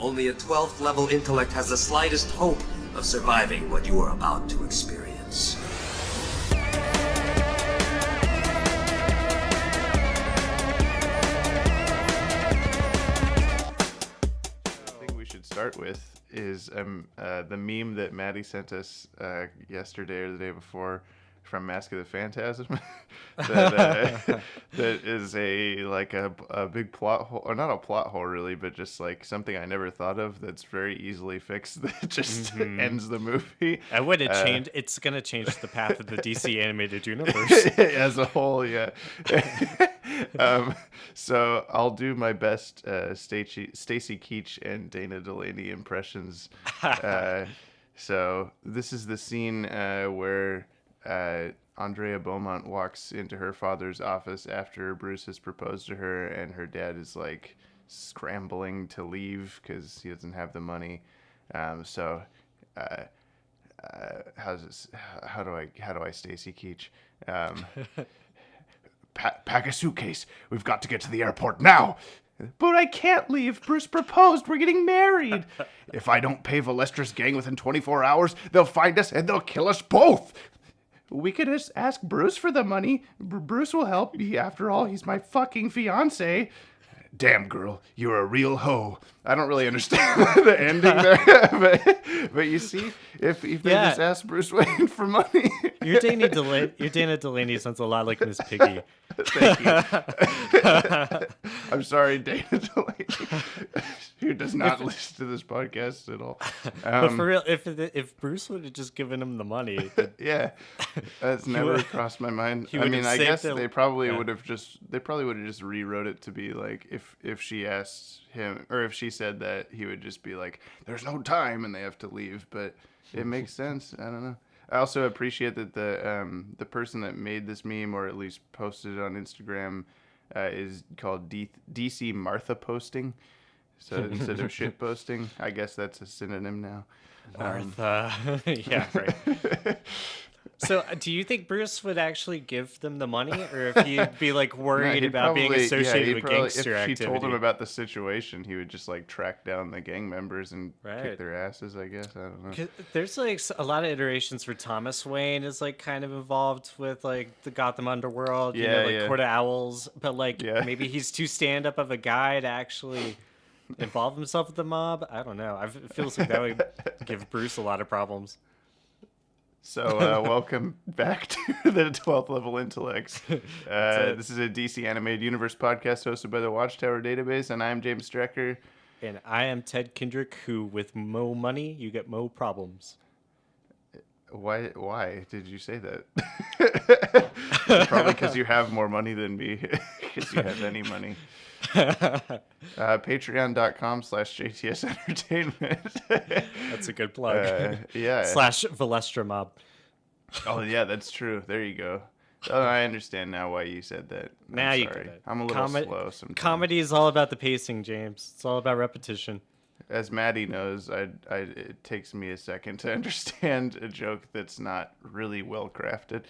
Only a 12th level intellect has the slightest hope of surviving what you are about to experience. Start with is the meme that Maddie sent us yesterday or the day before from Mask of the Phantasm that is a big plot hole, or not a plot hole really, but just like something I never thought of that's very easily fixed that just ends the movie. I would have changed. It's gonna change the path of the DC animated universe as a whole. Yeah. So I'll do my best Stacy Keach and Dana Delaney impressions. So this is the scene where Andrea Beaumont walks into her father's office after Bruce has proposed to her, and her dad is like scrambling to leave because he doesn't have the money. How do I Stacy Keach? Pack a suitcase. We've got to get to the airport now. But I can't leave. Bruce proposed. We're getting married. If I don't pay Valestra's gang within 24 hours, they'll find us and they'll kill us both. We could just ask Bruce for the money. Bruce will help. After all, he's my fucking fiance. Damn, girl, you're a real hoe. I don't really understand the ending there, but you see, if they just ask Bruce Wayne for money. Your Dana Delaney sounds a lot like Miss Piggy. Thank you. I'm sorry, Dana Delaney, who does not listen to this podcast at all. But for real, if Bruce would have just given him the money, that's never crossed my mind. I mean, I guess they probably would have just rewrote it to be like if she asked him, or if she said that, he would just be like, "There's no time," and they have to leave. But it makes sense. I don't know. I also appreciate that the person that made this meme, or at least posted it on Instagram, is called DC Martha posting. So instead of shit posting, I guess that's a synonym now. Martha. Yeah, right. So do you think Bruce would actually give them the money, or if he'd be like worried about being associated with gangster activity? If she told him about the situation, he would just like track down the gang members and kick their asses, I guess. I don't know. There's like a lot of iterations where Thomas Wayne is like kind of involved with like the Gotham underworld, Court of Owls, but maybe he's too stand up of a guy to actually involve himself with the mob. I don't know. It feels like that would give Bruce a lot of problems. So welcome back to the 12th Level Intellects. This is a DC Animated Universe podcast hosted by the Watchtower Database, and I'm James Strecker. And I am Ted Kendrick, who with mo money, you get mo problems. Why did you say that? Probably because you have more money than me, because you have any money. Patreon.com/JTS Entertainment. That's a good plug. / Valestra Mob. Oh yeah, that's true. There you go. Oh, I understand now why you said that. Now you get it. I'm a little slow sometimes. Comedy is all about the pacing, James. It's all about repetition. As Maddie knows, it takes me a second to understand a joke that's not really well crafted.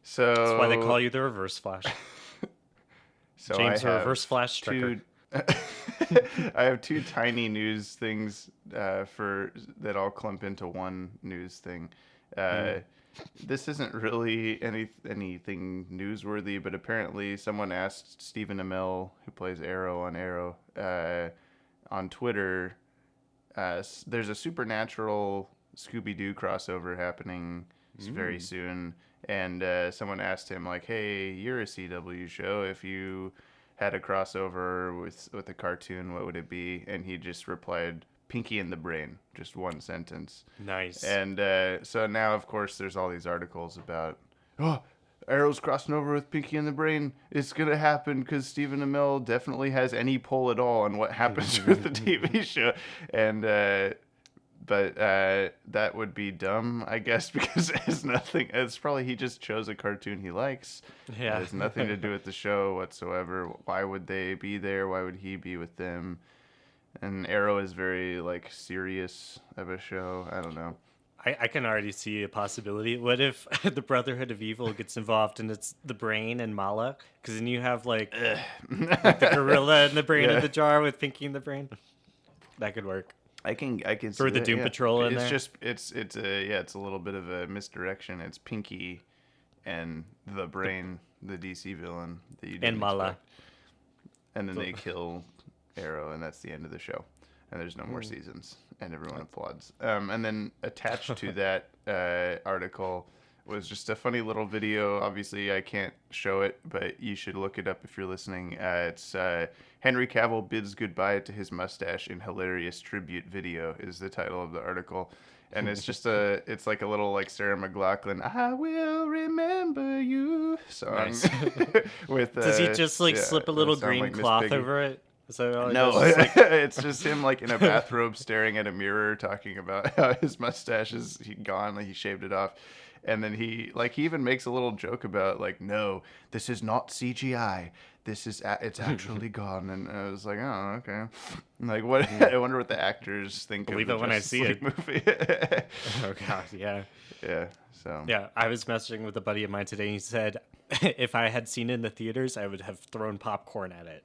So that's why they call you the Reverse Flash. So James, Reverse Flash Strecker. I have two tiny news things that all clump into one news thing. This isn't really anything newsworthy, but apparently someone asked Stephen Amell, who plays Arrow on Arrow, on Twitter. There's a Supernatural Scooby-Doo crossover happening very soon. And someone asked him, like, hey, you're a CW show. If you had a crossover with a cartoon, what would it be? And he just replied, Pinky and the Brain. Just one sentence. Nice. And so now, of course, there's all these articles about, Arrow's crossing over with Pinky and the Brain. It's going to happen because Stephen Amell definitely has any pull at all on what happens with the TV show. And... But that would be dumb, I guess, because it's probably he just chose a cartoon he likes. Yeah. It has nothing to do with the show whatsoever. Why would they be there? Why would he be with them? And Arrow is very, serious of a show. I don't know. I can already see a possibility. What if the Brotherhood of Evil gets involved and it's the Brain and Mala? Because then you have, the gorilla in the brain of the jar with Pinky in the Brain. That could work. I can Throw see the that, Doom Patrol in it's there. just it's a little bit of a misdirection. It's Pinky and the Brain, the DC villain that you didn't And Mala. expect. And then they kill Arrow, and that's the end of the show. And there's no more seasons, and everyone applauds. And then attached to that article was just a funny little video. Obviously, I can't show it, but you should look it up if you're listening. It's Henry Cavill bids goodbye to his mustache in hilarious tribute video is the title of the article. And it's just it's like a little like Sarah McLachlan, I will remember you song. Nice. With Does he just slip a little green like Miss cloth Piggy. over it? So No, it's just him like in a bathrobe staring at a mirror talking about how his mustache is gone, like he shaved it off. And then he even makes a little joke about like, no, this is not CGI. This is it's actually gone. And I was like, oh, okay. Like what? I wonder what the actors think. Believe of it the when I Justice see League it. movie. Oh god, yeah. Yeah. So. Yeah, I was messaging with a buddy of mine today, and he said, if I had seen it in the theaters, I would have thrown popcorn at it.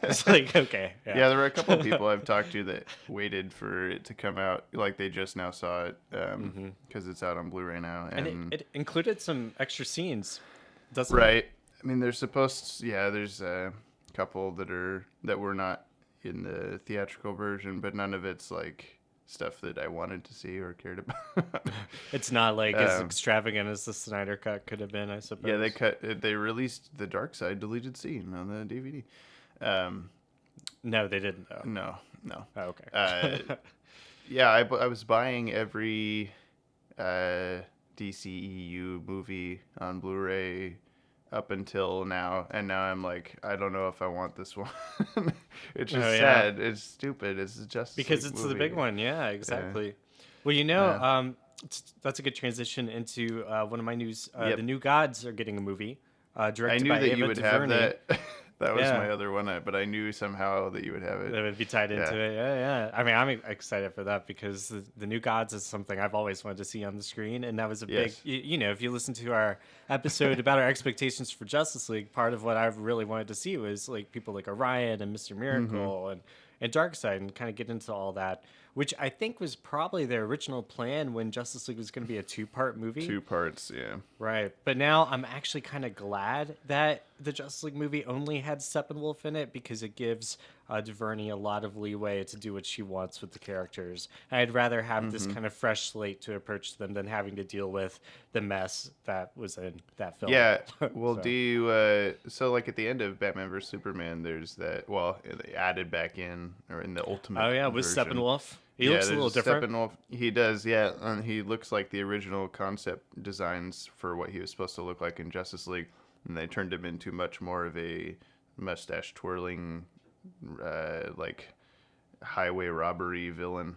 It's like, okay. Yeah, there were a couple of people I've talked to that waited for it to come out. Like, they just now saw it because it's out on Blu-ray now. And it included some extra scenes, doesn't it? Right. I mean, there's there's a couple that were not in the theatrical version, but none of it's, like, stuff that I wanted to see or cared about. It's not like as extravagant as the Snyder Cut could have been, I suppose. Yeah, they released the Dark Side deleted scene on the DVD. No, they didn't, though. No. Oh, okay. Yeah, I was buying every DCEU movie on Blu-ray up until now, and now I'm like, I don't know if I want this one. It's just sad. It's stupid. It's just because it's the big one. Yeah, exactly. Yeah. Well, you know, that's a good transition into one of my news. The New Gods are getting a movie directed by Ava DuVernay. I knew that you would have that. That was my other one, but I knew somehow that you would have it. That would be tied into it. Yeah. I mean, I'm excited for that because the New Gods is something I've always wanted to see on the screen, and that was a big. You know, if you listen to our episode about our expectations for Justice League, part of what I really wanted to see was like people like Orion and Mr. Miracle and Darkseid, and kind of get into all that, which I think was probably their original plan when Justice League was going to be a 2-part movie. 2 parts, yeah. Right. But now I'm actually kind of glad that the Justice League movie only had Steppenwolf in it, because it gives DuVernay a lot of leeway to do what she wants with the characters. And I'd rather have this kind of fresh slate to approach them than having to deal with the mess that was in that film. Yeah. Well, do you, so like at the end of Batman vs. Superman, there's that, well, they added back in, or in the Ultimate with version. Steppenwolf. He looks a little different. Steppenwolf. He does, yeah. And he looks like the original concept designs for what he was supposed to look like in Justice League. And they turned him into much more of a mustache twirling, like highway robbery villain.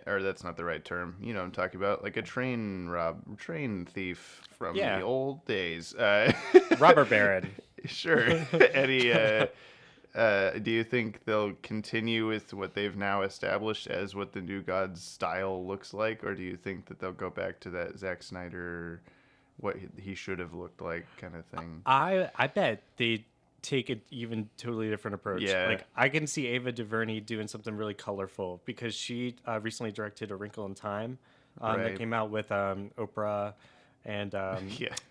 Or that's not the right term. You know what I'm talking about? Like a train thief from the old days. Robber baron. Sure. Eddie, do you think they'll continue with what they've now established as what the New Gods style looks like? Or do you think that they'll go back to that Zack Snyder, what he should have looked like kind of thing? I bet they take an even totally different approach. Yeah. Like, I can see Ava DuVernay doing something really colorful, because she recently directed A Wrinkle in Time that came out with Oprah and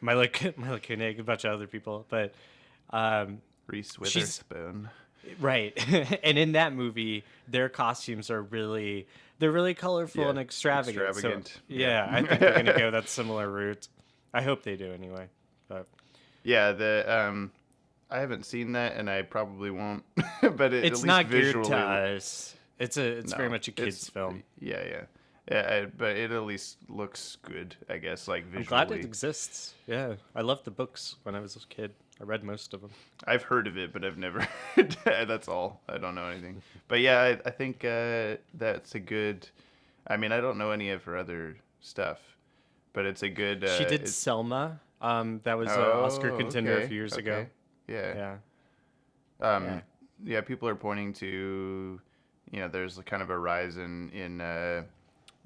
Mila Kunig, a bunch of other people. But Reese Witherspoon. Right. And in that movie, their costumes are really colorful and extravagant. So, I think they're going to go that similar route. I hope they do anyway. But yeah, I haven't seen that, and I probably won't. But it's not geared to us. It's very much a kid's film. Yeah. But it at least looks good, I guess, like visually. I'm glad it exists. Yeah, I loved the books when I was a kid. I read most of them. I've heard of it, but I've never. That's all. I don't know anything. But yeah, I think that's a good. I mean, I don't know any of her other stuff, but it's a good. She did Selma. That was an Oscar contender a few years ago. Yeah. People are pointing to, there's kind of a rise in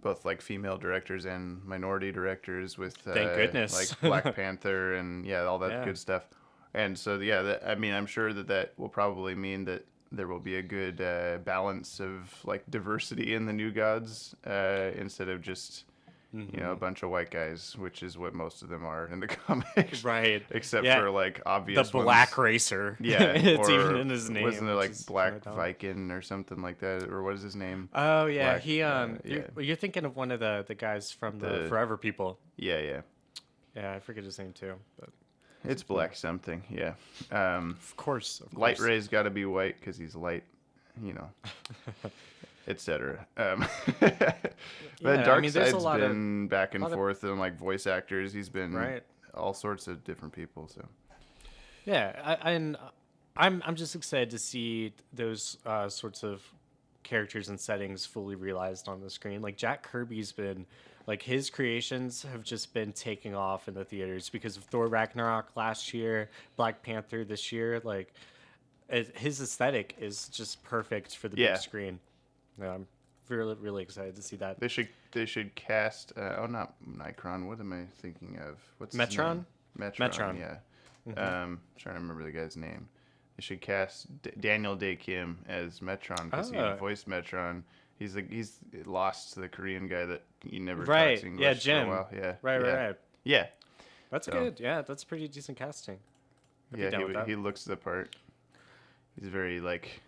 both like female directors and minority directors with thank goodness, like Black Panther and all that good stuff. And so I'm sure that will probably mean that there will be a good balance of like diversity in the New Gods instead of just a bunch of white guys, which is what most of them are in the comics, right? Except for like obvious the Black ones. Racer. Yeah, it's or even in his name. Wasn't there like Black Viking or something like that, or what is his name? Oh yeah, Black, he you're thinking of one of the guys from the Forever People. Yeah. Yeah, I forget his name too, but it's Black something. Yeah. Of course. Light Ray's got to be white because he's light, etc. But Darkseid's been back and forth and like voice actors. He's been all sorts of different people. So yeah, I'm just excited to see those sorts of characters and settings fully realized on the screen. Like Jack Kirby's been like his creations have just been taking off in the theaters because of Thor Ragnarok last year, Black Panther this year. Like his aesthetic is just perfect for the big screen. Yeah, I'm really excited to see that. They should cast. Not Nikron. What am I thinking of? What's Metron? Metron. Yeah. Trying to remember the guy's name. They should cast Daniel Day Kim as Metron because he voiced Metron. He's lost to the Korean guy that he never talks English Jim. for a while. Yeah. Right. Yeah. That's good. Yeah, that's pretty decent casting. He looks the part. He's very like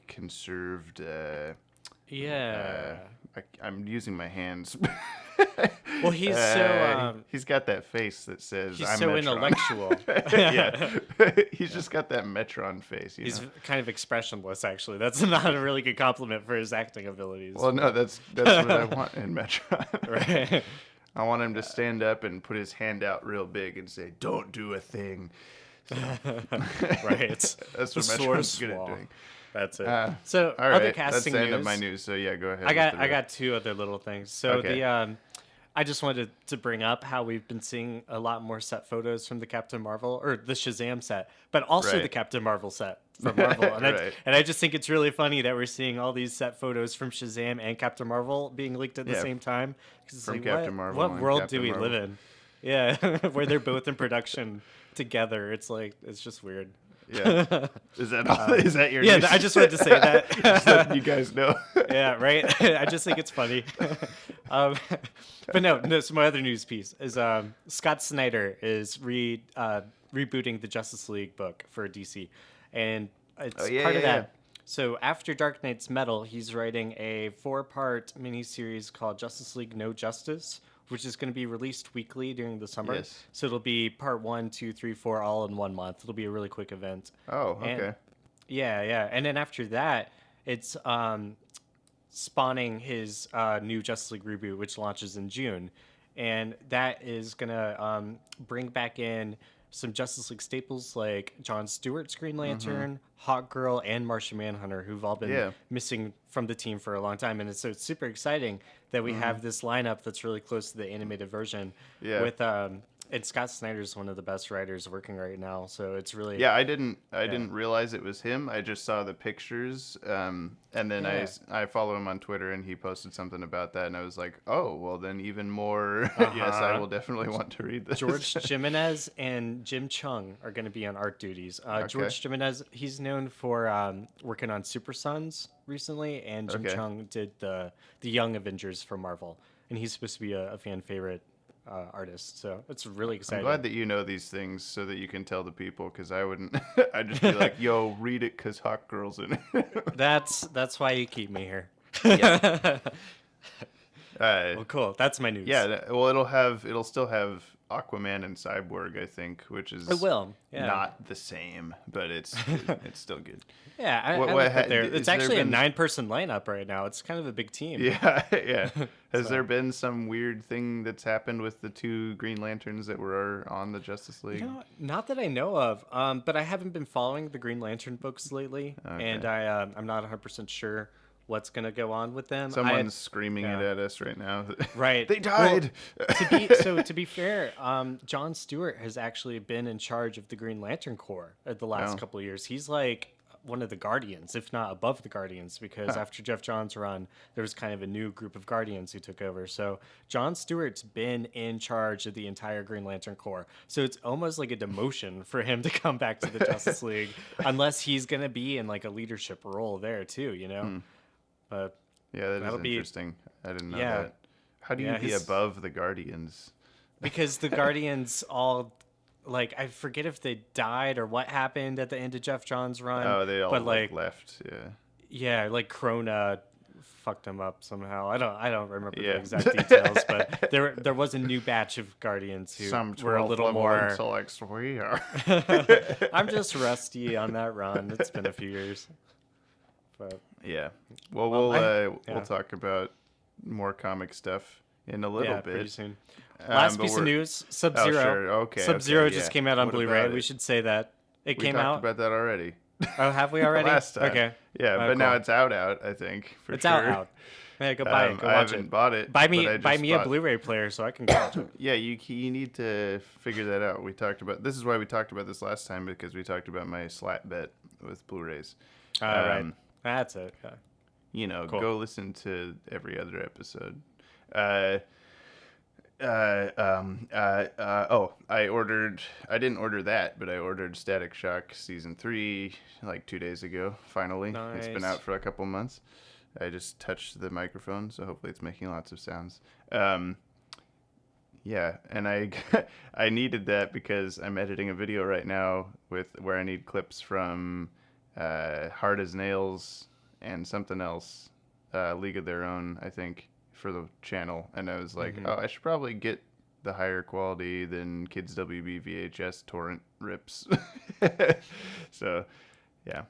conserved. I'm using my hands. Well, he's he's got that face that says he's I'm so Metron. Intellectual. Yeah, he's just got that Metron face. He's kind of expressionless, actually. That's not a really good compliment for his acting abilities. Well, no, that's what I want in Metron. Right. I want him to stand up and put his hand out real big and say, "Don't do a thing." So. Right. That's what Metron's good at doing. That's it. So all right, other casting that's the news. end of my news. So yeah, go ahead. I got two other little things. So okay. I just wanted to bring up how we've been seeing a lot more set photos from the Captain Marvel or the Shazam set, but also the Captain Marvel set from Marvel. And I just think it's really funny that we're seeing all these set photos from Shazam and Captain Marvel being leaked at the same time. From like, Captain Marvel. What world Captain do we Marvel. live in? Yeah, where they're both in production together. It's just weird. Yeah. Is that all? Is that your news? news? I just wanted to say that. Just letting you guys know. Yeah, right? I just think it's funny. But no, so my other news piece is Scott Snyder is rebooting the Justice League book for DC. And it's part of that. So after Dark Knight's Metal, he's writing a 4-part miniseries called Justice League No Justice, which is going to be released weekly during the summer. Yes. So it'll be part 1, 2, 3, 4, all in 1 month. It'll be a really quick event. Oh, okay. And, yeah. And then after that, it's spawning his new Justice League reboot, which launches in June. And that is going to bring back in some Justice League staples like Jon Stewart's Green Lantern, Hawkgirl, and Martian Manhunter, who've all been missing from the team for a long time. And it's super exciting that we have this lineup that's really close to the animated version. Yeah. With and Scott Snyder's one of the best writers working right now, so it's really I didn't realize it was him. I just saw the pictures, and then I follow him on Twitter, and he posted something about that, and I was like, oh, well then even more. Yes, I will definitely want to read this. George Jimenez and Jim Chung are going to be on art duties. George Jimenez, he's known for working on Super Sons recently, and Jim Chung did the Young Avengers for Marvel, and he's supposed to be a fan favorite artist, so it's really exciting. I'm glad that you know these things so that you can tell the people, because I wouldn't. I'd just be like, "Yo, read it, cause Hawkgirl's in it." That's why you keep me here. Well, cool. That's my news. Yeah. Well, it'll still have Aquaman and Cyborg, I think, which is not the same, but it's still good. Yeah, I like that it's actually a 9-person lineup right now. It's kind of a big team. Yeah. Has there been some weird thing that's happened with the 2 Green Lanterns that were on the Justice League? Not that I know of, but I haven't been following the Green Lantern books lately, and I'm not 100% sure what's going to go on with them. Someone's screaming it at us right now. Right. They died. Well, to be fair, Jon Stewart has actually been in charge of the Green Lantern Corps the last couple of years. He's like one of the Guardians, if not above the Guardians, because after Jeff Johns' run, there was kind of a new group of Guardians who took over. So Jon Stewart's been in charge of the entire Green Lantern Corps. So it's almost like a demotion for him to come back to the Justice League, unless he's going to be in like a leadership role there too, you know? But yeah, that'll be interesting. I didn't know that. How do you be above the Guardians? Because the Guardians all... Like, I forget if they died or what happened at the end of Jeff Johns' run. Oh, they all left, yeah. Yeah, like Krona fucked them up somehow. I don't remember the exact details, but there was a new batch of Guardians who were a little more... intellects we are. I'm just rusty on that run. It's been a few years. But yeah. Well, we'll talk about more comic stuff in a little bit. Pretty soon. Last piece of news, Sub-Zero. Oh, sure. Okay, Sub-Zero just came out on Blu-ray. We should say that. It came out. We talked about that already. Oh, have we already? Last time. Okay. Yeah, but now it's out, I think, for it's sure. out. Hey, go buy it. Go watch I haven't bought it. Buy me a Blu-ray player so I can watch it. Yeah, you need to figure that out. This is why we talked about this last time, because we talked about my slat bet with Blu-rays. Right. That's it. Yeah. Cool. Go listen to every other episode. I didn't order that, but I ordered Static Shock Season 3 like 2 days ago, finally. Nice. It's been out for a couple months. I just touched the microphone, so hopefully it's making lots of sounds. Yeah, and I needed that because I'm editing a video right now where I need clips from Hard as Nails and something else, League of Their Own, I think, for the channel. And I was like, I should probably get the higher quality than Kids WB VHS torrent rips. So, yeah.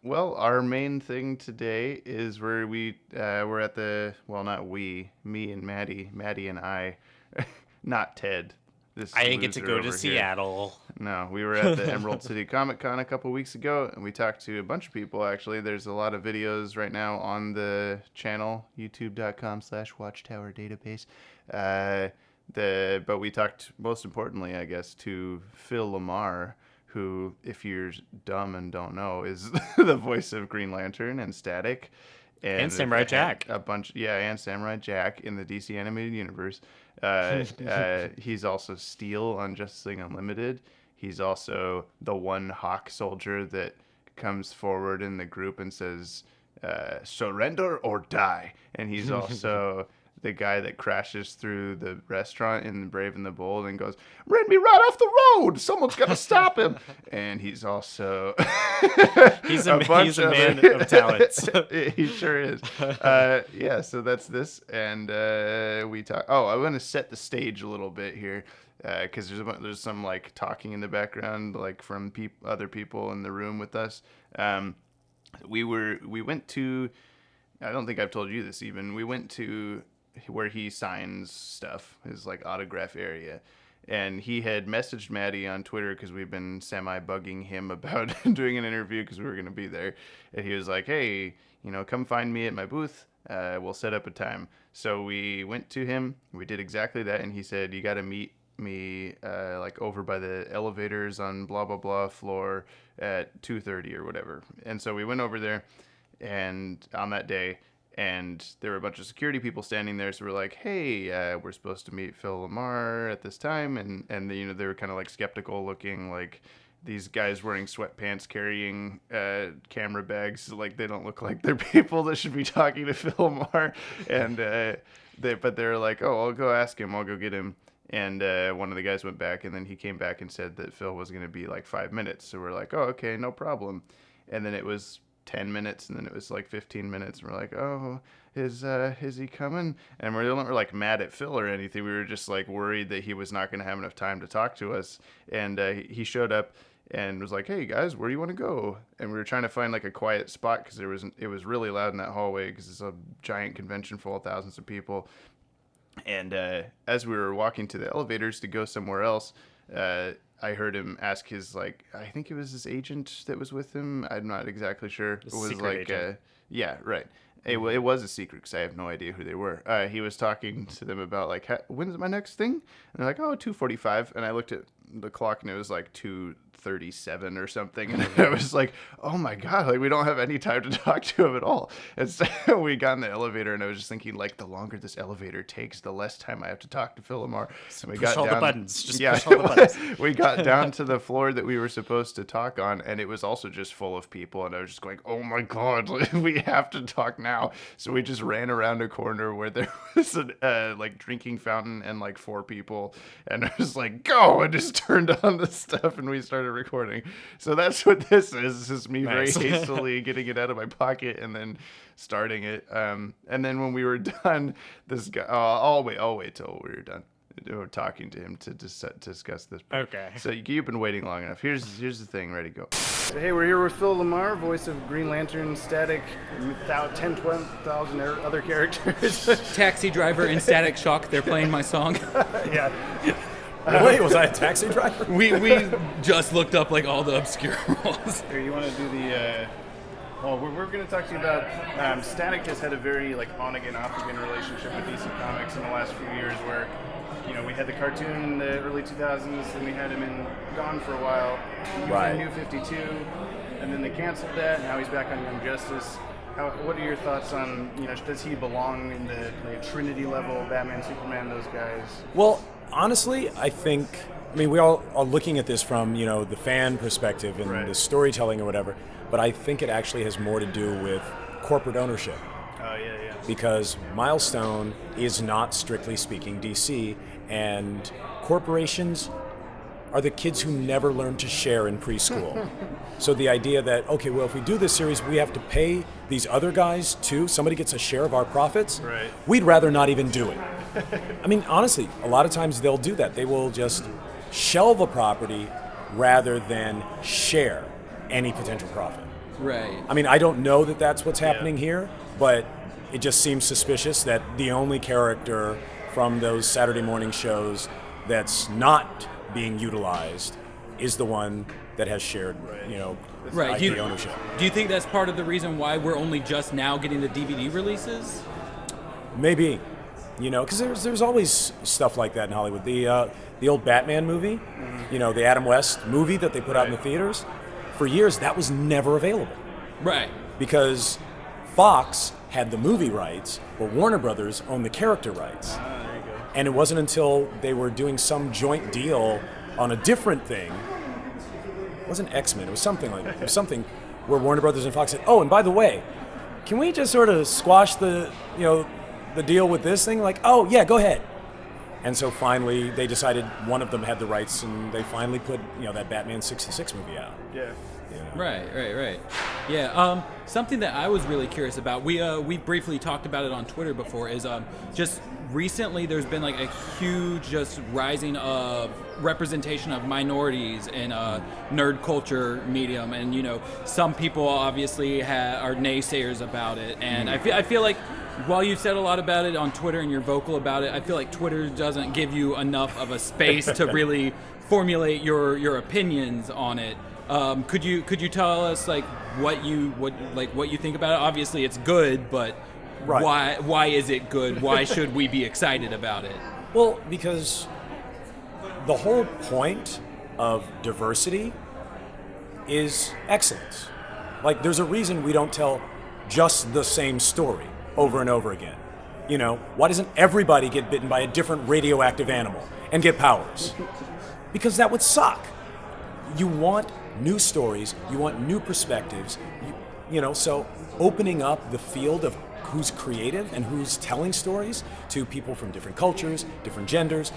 Well, our main thing today is where we're at me and Maddie and I, not Ted. I didn't get to go to Seattle. No, we were at the Emerald City Comic Con a couple weeks ago, and we talked to a bunch of people, actually. There's a lot of videos right now on the channel, youtube.com/Watchtower Database. But we talked, most importantly, I guess, to Phil LaMarr, who, if you're dumb and don't know, is the voice of Green Lantern and Static. And Samurai Jack. And Samurai Jack in the DC animated universe. He's also Steel on Justice League Unlimited. He's also the one Hawk soldier that comes forward in the group and says, surrender or die. And he's also the guy that crashes through the restaurant in Brave and the Bold and goes, ran me right off the road. Someone's got to stop him. And he's also... he's a man of talents. He sure is. Yeah, so that's this. And we talk... Oh, I want to set the stage a little bit here. Because there's some like talking in the background, like from other people in the room with us. We went to... I don't think I've told you this even. We went to... where he signs stuff, his like autograph area, and he had messaged Maddie on Twitter because we've been semi-bugging him about doing an interview because we were going to be there, and he was like, hey, come find me at my booth, we'll set up a time. So we went to him, we did exactly that, and he said, you got to meet me like over by the elevators on blah blah blah floor at 2:30 or whatever. And so we went over there, and on that day, and there were a bunch of security people standing there. So we're like, hey, we're supposed to meet Phil LaMarr at this time. And they were kind of like skeptical looking, like these guys wearing sweatpants, carrying camera bags. Like they don't look like they're people that should be talking to Phil LaMarr. And but they're like, oh, I'll go ask him. I'll go get him. And one of the guys went back, and then he came back and said that Phil was going to be like 5 minutes. So we're like, oh, okay, no problem. And then it was 10 minutes, and then it was like 15 minutes, and we're like, oh, is he coming? And we weren't like mad at Phil or anything. We were just like worried that he was not going to have enough time to talk to us. And he showed up and was like, hey guys, where do you want to go? And we were trying to find like a quiet spot because it was really loud in that hallway because it's a giant convention full of thousands of people. And as we were walking to the elevators to go somewhere else, I heard him ask his, like, I think it was his agent that was with him. I'm not exactly sure. It was like, yeah, right. It was a secret because I have no idea who they were. He was talking to them about, like, when's my next thing? And they're like, oh, 2:45. And I looked at the clock and it was like 2:30 37 or something, and I was like, oh my god, like we don't have any time to talk to him at all. And so we got in the elevator, and I was just thinking, like, the longer this elevator takes, the less time I have to talk to Phil LaMarr. So we push got all down, the buttons. Just yeah, push all the buttons. We got down to the floor that we were supposed to talk on, and it was also just full of people, and I was just going, oh my god, we have to talk now. So we just ran around a corner where there was a like drinking fountain and like 4 people, and I was like, go, and just turned on the stuff, and we started recording. So that's what this is. This is me Nice. very hastily getting it out of my pocket and then starting it. And then when we were done, this guy, I'll wait till we were done. We're talking to him to discuss this. Okay. So you've been waiting long enough. Here's the thing. Ready, go. So, hey, we're here with Phil LaMarr, voice of Green Lantern, Static, 10,000 other characters. Taxi driver in Static Shock. They're playing my song. Yeah. Wait, was I a taxi driver? We just looked up like all the obscure roles. Here, you want to do the? Well, we're going to talk to you about Static has had a very like on again, off again relationship with DC Comics in the last few years, where we had the cartoon in the early 2000s, and we had him gone for a while. Right. New 52, and then they canceled that. Now he's back on Young Justice. What are your thoughts on does he belong in the Trinity level, Batman, Superman, those guys? Well, honestly, I mean, we all are looking at this from, the fan perspective and Right. the storytelling or whatever, but I think it actually has more to do with corporate ownership. Oh, yeah. Because Milestone is not, strictly speaking, DC, and corporations are the kids who never learned to share in preschool. So the idea that, okay, well, if we do this series, we have to pay these other guys too, somebody gets a share of our profits, Right. We'd rather not even do it. I mean, honestly, a lot of times they'll do that. They will just shelve a property rather than share any potential profit. Right. I mean, I don't know that that's what's happening here, but it just seems suspicious that the only character from those Saturday morning shows that's not being utilized is the one that has shared, Right. IP ownership. Do you think that's part of the reason why we're only just now getting the DVD releases? Maybe, because there's always stuff like that in Hollywood. The old Batman movie, the Adam West movie that they put out in the theaters, for years that was never available Right. because Fox had the movie rights, but Warner Brothers owned the character rights. There you go. And it wasn't until they were doing some joint deal on a different thing. It wasn't X-Men, it was something like that. It was something where Warner Brothers and Fox said, oh, and by the way, can we just sort of squash the deal with this thing? Like, oh, yeah, go ahead. And so finally they decided one of them had the rights, and they finally put, that Batman 66 movie out. Yeah. Right. Yeah. Something that I was really curious about. We briefly talked about it on Twitter before. Is just recently there's been like a huge just rising of representation of minorities in nerd culture medium, and some people obviously are naysayers about it, and I feel like while you've said a lot about it on Twitter and you're vocal about it, I feel like Twitter doesn't give you enough of a space to really formulate your opinions on it. Could you tell us what you think about it? Obviously, it's good, but Right. why is it good? Why should we be excited about it? Well, because the whole point of diversity is excellence. Like, there's a reason we don't tell just the same story over and over again. Why doesn't everybody get bitten by a different radioactive animal and get powers? Because that would suck. You want new stories, you want new perspectives, so opening up the field of who's creative and who's telling stories to people from different cultures, different genders,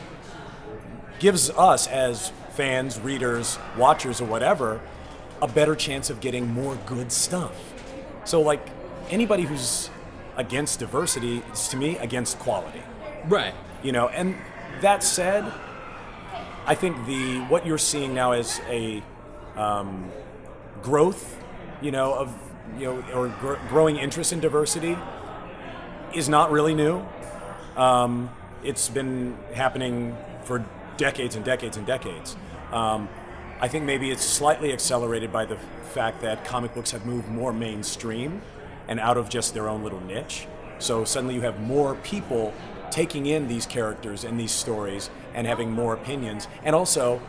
gives us as fans, readers, watchers, or whatever, a better chance of getting more good stuff. So anybody who's against diversity is, to me, against quality. Right. And that said, I think what you're seeing now is a growth, growing interest in diversity is not really new. It's been happening for decades and decades and decades. I think maybe it's slightly accelerated by the fact that comic books have moved more mainstream and out of just their own little niche. So suddenly you have more people taking in these characters and these stories and having more opinions. And also,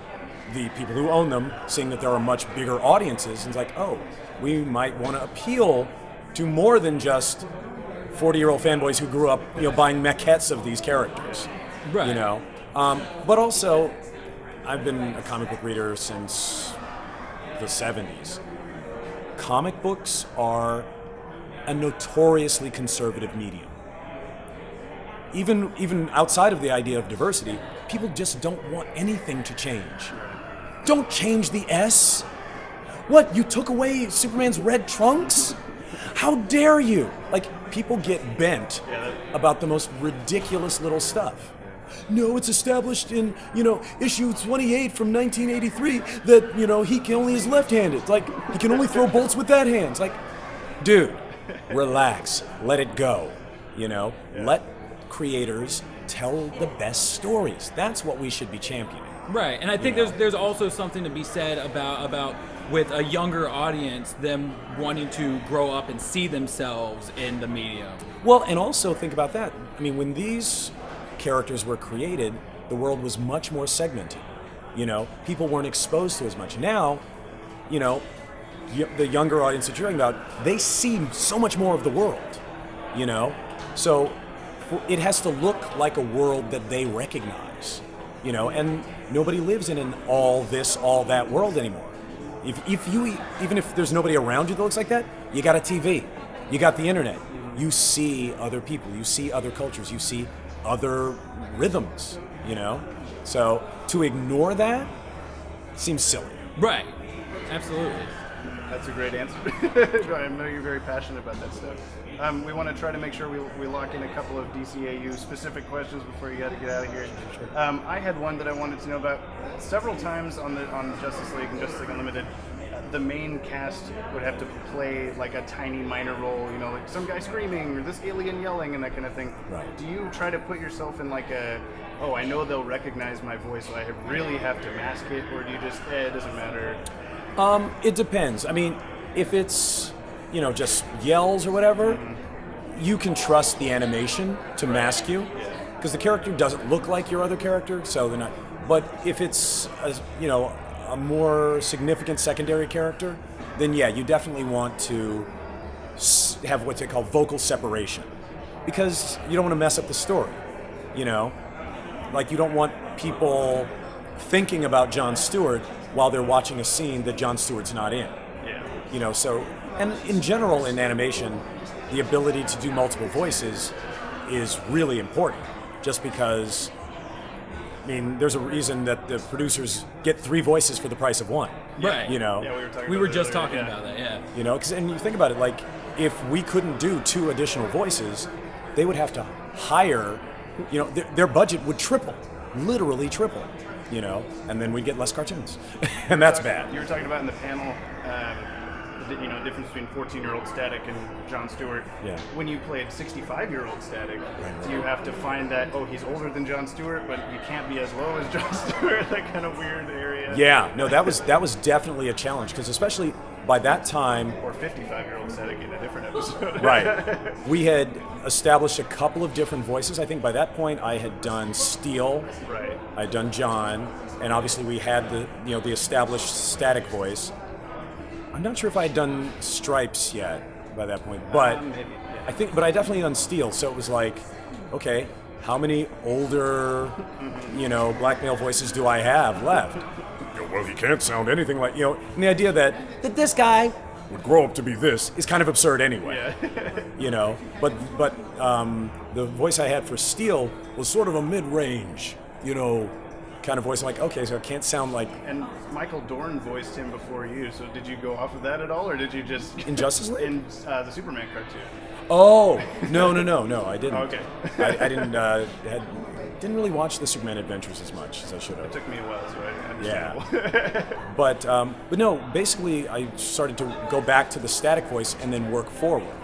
the people who own them, seeing that there are much bigger audiences, and it's like, oh, we might want to appeal to more than just 40-year-old fanboys who grew up, buying maquettes of these characters. Right. But also, I've been a comic book reader since the 70s. Comic books are a notoriously conservative medium. Even outside of the idea of diversity, people just don't want anything to change. Don't change the S. What, you took away Superman's red trunks? How dare you? Like, people get bent about the most ridiculous little stuff. No, it's established in, issue 28 from 1983 that, he can only is left-handed. Like, he can only throw bolts with that hand. It's like, dude, relax. Let it go. Let creators tell the best stories. That's what we should be championing. Right, and I think there's also something to be said about with a younger audience, them wanting to grow up and see themselves in the medium. Well, and also think about that. I mean, when these characters were created, the world was much more segmented. People weren't exposed to as much. Now, the younger audience that you're talking about, they see so much more of the world. So it has to look like a world that they recognize. And nobody lives in an all this, all that world anymore. Even if there's nobody around you that looks like that, you got a TV, you got the internet, you see other people, you see other cultures, you see other rhythms, So to ignore that seems silly. Right. Absolutely. That's a great answer. I know you're very passionate about that stuff. We want to try to make sure we lock in a couple of DCAU specific questions before you got to get out of here. I had one that I wanted to know about. Several times on Justice League and Justice League Unlimited, the main cast would have to play like a tiny minor role, like some guy screaming or this alien yelling and that kind of thing. Right. Do you try to put yourself in like I know they'll recognize my voice, so I really have to mask it, or do you just, it doesn't matter? It depends. I mean, if it's, just yells or whatever, you can trust the animation to mask you, because the character doesn't look like your other character, so they're not. But if it's, a more significant secondary character, then yeah, you definitely want to have what they call vocal separation, because you don't want to mess up the story, Like, you don't want people thinking about Jon Stewart while they're watching a scene that Jon Stewart's not in. Yeah. So, and in general in animation, the ability to do multiple voices is really important, just because, there's a reason that the producers get 3 voices for the price of 1. Right. Yeah, we were just talking about that, yeah. Because, and you think about it, like, if we couldn't do 2 additional voices, they would have to hire, their budget would triple, literally triple. And then we'd get less cartoons. And that's bad. You were talking about in the panel, the difference between 14-year-old Static and Jon Stewart. Yeah. When you played 65-year-old Static, do you have to find that, he's older than Jon Stewart, but you can't be as low as Jon Stewart, that kind of weird area? Yeah, no, that was definitely a challenge, because especially by that time... Or 55-year-old Static in a different episode. Right. We had established a couple of different voices. I think by that point I had done Steel. Right. I had done John, and obviously we had the established Static voice. I'm not sure if I had done Stripes yet by that point, but maybe, yeah. but I definitely done Steel. So it was like, okay, how many older, black male voices do I have left? Well, he can't sound anything like, and the idea that this guy would grow up to be this is kind of absurd anyway. Yeah. But the voice I had for Steel was sort of a mid-range, kind of voice. I'm like, okay, so it can't sound like... And Michael Dorn voiced him before you, so did you go off of that at all, or did you just... In Justice League? In the Superman cartoon. Oh, no, I didn't. Okay. I didn't really watch the Superman Adventures as much as I should have. It took me a while, so I understand. Yeah. But no, basically I started to go back to the Static voice and then work forward.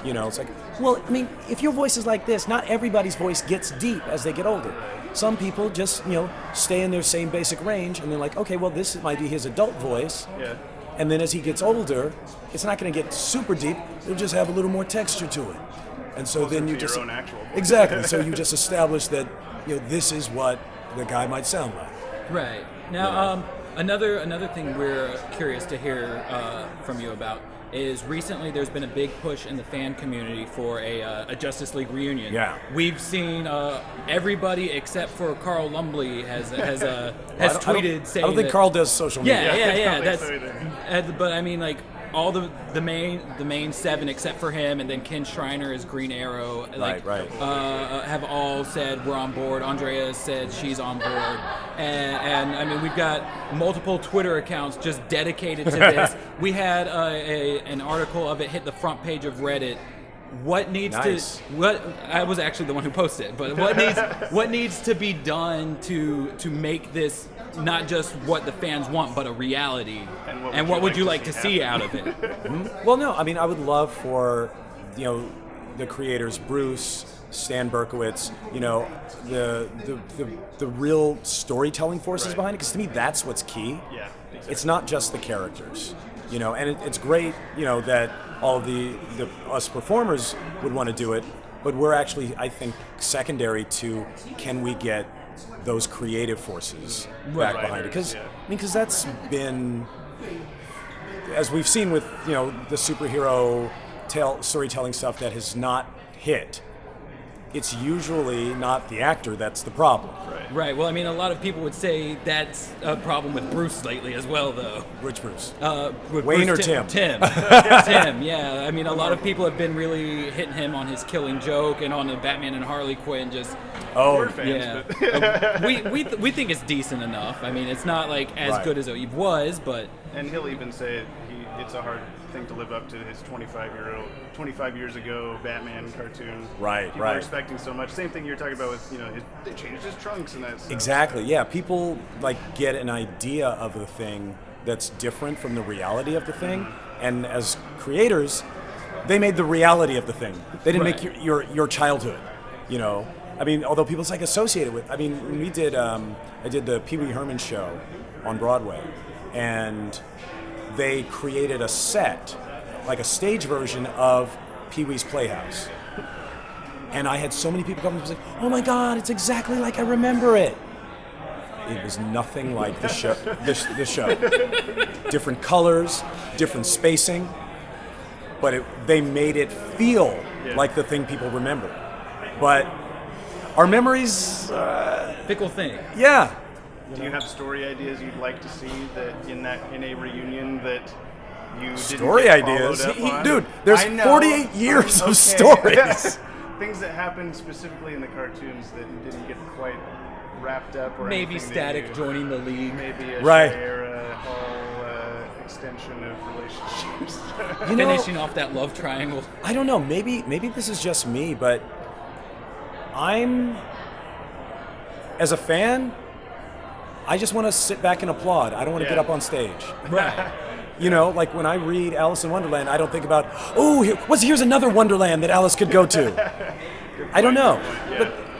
It's like, well, if your voice is like this, not everybody's voice gets deep as they get older. Some people just, stay in their same basic range, and they're like, okay, well, this might be his adult voice. Yeah. And then as he gets older, it's not going to get super deep. It'll just have a little more texture to it. And so then you to just... your own actual voice. Exactly. So you just establish that, this is what the guy might sound like. Right. Now, Another thing we're curious to hear from you about is recently there's been a big push in the fan community for a Justice League reunion. Yeah. We've seen everybody except for Carl Lumbly has tweeted saying I don't think Carl does social media. Yeah. That's but I mean like all the main 7 except for him, and then Ken Schreiner is Green Arrow. Like, Right. Have all said we're on board. Andrea said she's on board, and I mean we've got multiple Twitter accounts just dedicated to this. We had an article of it hit the front page of Reddit. What needs I was actually the one who posted it, but what needs to be done to make this not just what the fans want, but a reality? And what would you like to see out of it? Well, no, I mean, I would love for, the creators, Bruce, Stan Berkowitz, the real storytelling forces behind it, because to me that's what's key. Yeah, exactly. It's not just the characters, and it's great, that all of the us performers would want to do it, but we're actually, I think, secondary to can we get those creative forces back behind it, because that's been, as we've seen with the superhero storytelling stuff that has not hit. It's usually not the actor that's the problem. Right. Well, I mean, a lot of people would say that's a problem with Bruce lately as well, though. Which Bruce? With Wayne Bruce or Tim? Tim. Tim, yeah. I mean, a lot of people have been really hitting him on his Killing Joke and on the Batman and Harley Quinn. Just We're fans, yeah. we think it's decent enough. I mean, it's not like as good as it was, but and he'll even say it's a hard thing to live up to his 25 years ago Batman cartoon. Right. People are expecting so much. Same thing you're talking about with they changed his trunks and that stuff. Exactly. Yeah. People get an idea of the thing that's different from the reality of the thing, and as creators, they made the reality of the thing. They didn't make your childhood. I mean, although people associate it with. I mean, when we did, I did the Pee Wee Herman show on Broadway, and they created a set, like a stage version of Pee Wee's Playhouse. And I had so many people come and say, "Oh my God, it's exactly like I remember it." It was nothing like the show. The show, different colors, different spacing, but they made it feel like the thing people remember. But our memories, fickle thing. Yeah. Do you have story ideas you'd like to see that in a reunion that you didn't story get ideas? followed up on? Dude, there's I know. 48 years Okay. of stories. Things that happened specifically in the cartoons that you didn't get quite wrapped up, or Maybe anything Static joining the league. Maybe a Right. Shayera Hall extension of relationships. Finishing off that love triangle. I don't know. Maybe this is just me, but as a fan, I just want to sit back and applaud. I don't want to get up on stage. Right. Like when I read Alice in Wonderland, I don't think about, here's another Wonderland that Alice could go to. I don't know.